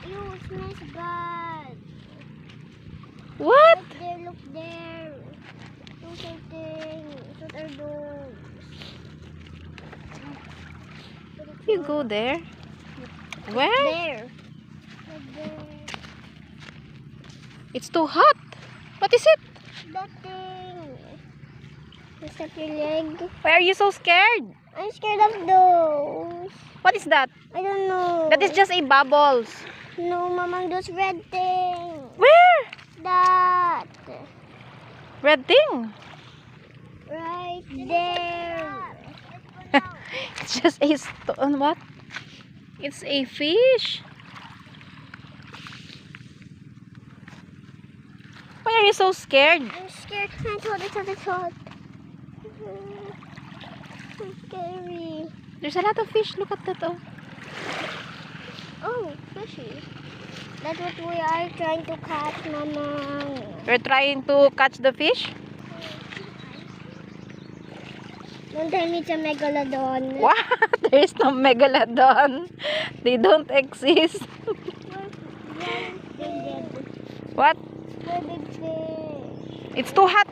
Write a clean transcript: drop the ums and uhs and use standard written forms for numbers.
You smash God. What? Look there, look there. Those are things. What are those? You go there? Where? There. Right there. It's too hot. What is it? That thing. Is that your leg? Why are you so scared? I'm scared of those. What is that? I don't know. That is just a bubbles. No, Mamang, those red things. Where? That. Red thing. Right there. It's just a stone. What? It's a fish. Why are you so scared? I'm scared. It's hot. So scary. There's a lot of fish. Look at that. Oh. Oh, fishy. That's what we are trying to catch, Mamang. We're trying to catch the fish. Don't tell me it's a megalodon. What? There is no megalodon. They don't exist. They did. What? They're big fish. It's too hot.